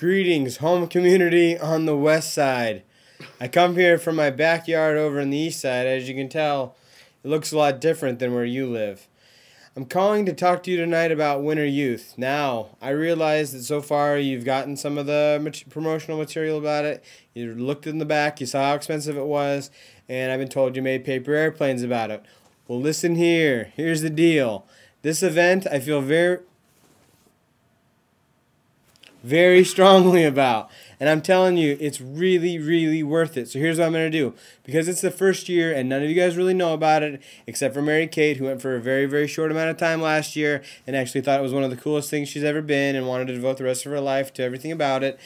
Greetings, home community on the west side. I come here from my backyard over on the east side. As you can tell, it looks a lot different than where you live. I'm calling to talk to you tonight about Winter Youth. Now, I realize that so far you've gotten some of the promotional material about it. You looked in the back, you saw how expensive it was, and I've been told you made paper airplanes about it. Well, listen here. Here's the deal. This event I feel very strongly about, and I'm telling you, it's really worth it. So here's what I'm going to do. Because it's the first year and none of you guys really know about it except for Mary Kate, who went for a very short amount of time last year and actually thought it was one of the coolest things she's ever been and wanted to devote the rest of her life to everything about it.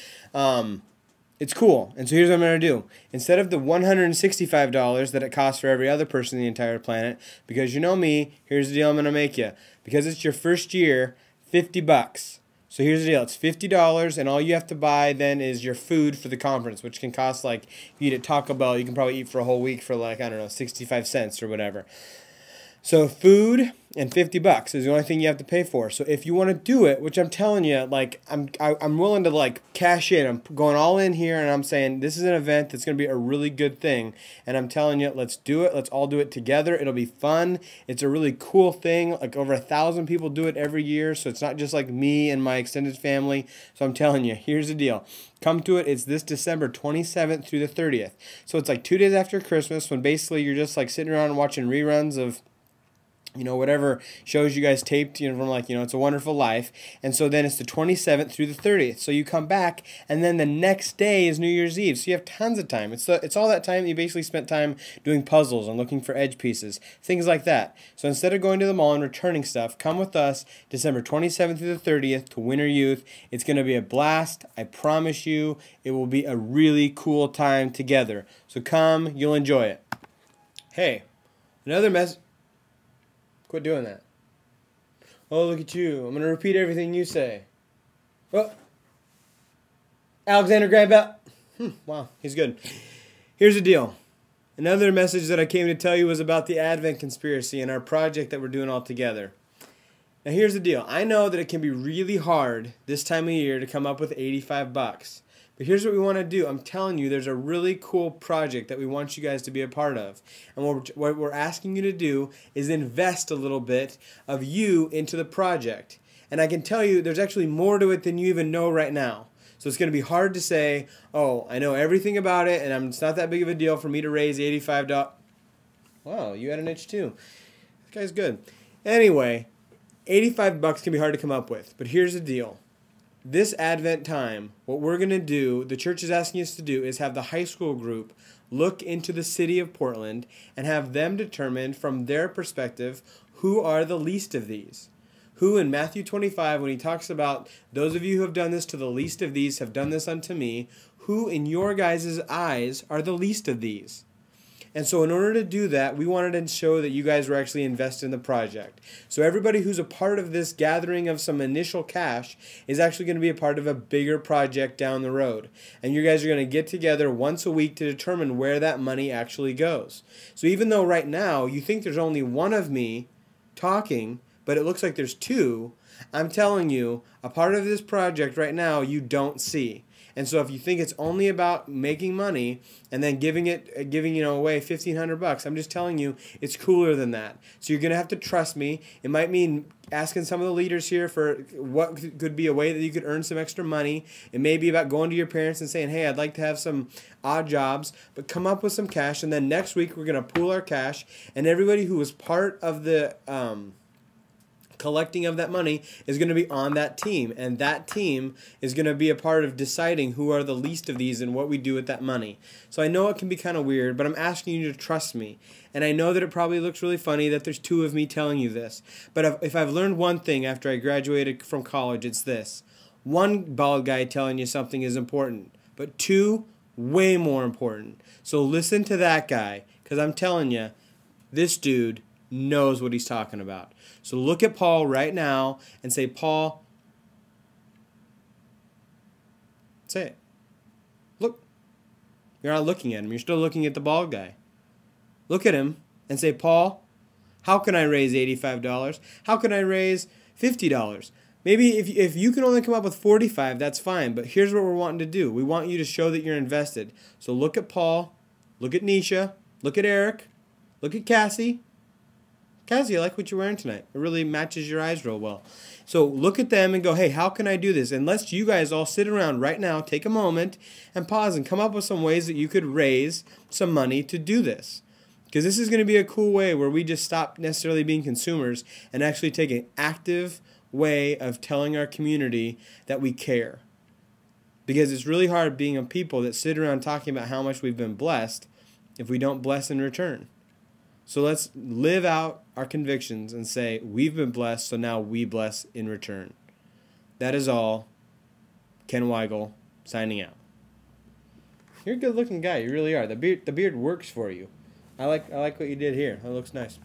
It's cool. And so here's what I'm going to do. Instead of the $165 that it costs for every other person on the entire planet, because you know me, here's the deal I'm going to make you. Because it's your first year, $50. So here's the deal. It's $50, and all you have to buy then is your food for the conference, which can cost, like, if you eat at Taco Bell, you can probably eat for a whole week for, like, I don't know, 65 cents or whatever. So food and $50 is the only thing you have to pay for. So if you want to do it, which I'm telling you, like, I'm willing to, like, cash in. I'm going all in here, and I'm saying this is an event that's going to be a really good thing. And I'm telling you, let's do it. Let's all do it together. It'll be fun. It's a really cool thing. Like, over 1,000 people do it every year, so it's not just like me and my extended family. So I'm telling you, here's the deal. Come to it. It's this December 27th through the 30th. So it's like 2 days after Christmas, when basically you're just, like, sitting around watching reruns of, you know, whatever shows you guys taped, you know, from, like, you know, It's a Wonderful Life. And so then it's the 27th through the 30th. So you come back, and then the next day is New Year's Eve. So you have tons of time. It's all that time that you basically spent time doing puzzles and looking for edge pieces, things like that. So instead of going to the mall and returning stuff, come with us December 27th through the 30th to Winter Youth. It's going to be a blast. I promise you it will be a really cool time together. So come, you'll enjoy it. Hey, another message. Quit doing that. Oh, look at you. I'm going to repeat everything you say. Oh. Alexander Graham Bell. Wow, he's good. Here's the deal. Another message that I came to tell you was about the Advent Conspiracy and our project that we're doing all together. Now, here's the deal. I know that it can be really hard this time of year to come up with $85. But here's what we want to do. I'm telling you, there's a really cool project that we want you guys to be a part of. And what we're asking you to do is invest a little bit of you into the project. And I can tell you, there's actually more to it than you even know right now. So it's going to be hard to say, oh, I know everything about it, and it's not that big of a deal for me to raise $85. Wow, you had an itch too. This guy's good. Anyway, $85 can be hard to come up with. But here's the deal. This Advent time, what we're going to do, the church is asking us to do, is have the high school group look into the city of Portland and have them determine from their perspective who are the least of these. Who in Matthew 25, when he talks about those of you who have done this to the least of these have done this unto me, who in your guys' eyes are the least of these? And so in order to do that, we wanted to show that you guys were actually invested in the project. So everybody who's a part of this gathering of some initial cash is actually going to be a part of a bigger project down the road. And you guys are going to get together once a week to determine where that money actually goes. So even though right now you think there's only one of me talking, but it looks like there's two, I'm telling you, a part of this project right now you don't see. And so if you think it's only about making money and then giving away $1,500, I'm just telling you it's cooler than that. So you're gonna have to trust me. It might mean asking some of the leaders here for what could be a way that you could earn some extra money. It may be about going to your parents and saying, hey, I'd like to have some odd jobs, but come up with some cash. And then next week we're gonna pool our cash, and everybody who was part of the collecting of that money is going to be on that team, and that team is going to be a part of deciding who are the least of these and what we do with that money. So I know it can be kind of weird, but I'm asking you to trust me. And I know that it probably looks really funny that there's two of me telling you this, but if I've learned one thing after I graduated from college, it's this. One bald guy telling you something is important, but two, way more important. So listen to that guy, because I'm telling you, this dude knows what he's talking about. So look at Paul right now and say, Paul, say it. Look. You're not looking at him. You're still looking at the bald guy. Look at him and say, Paul, how can I raise $85? How can I raise $50? Maybe if you can only come up with 45, that's fine. But here's what we're wanting to do. We want you to show that you're invested. So look at Paul, look at Nisha, look at Eric, look at Cassie. Cassie, I like what you're wearing tonight. It really matches your eyes real well. So look at them and go, hey, how can I do this? And let's you guys all sit around right now, take a moment, and pause and come up with some ways that you could raise some money to do this. Because this is going to be a cool way where we just stop necessarily being consumers and actually take an active way of telling our community that we care. Because it's really hard being a people that sit around talking about how much we've been blessed if we don't bless in return. So let's live out our convictions and say, we've been blessed, so now we bless in return. That is all. Ken Weigel, signing out. You're a good-looking guy. You really are. The beard works for you. I like what you did here. That looks nice.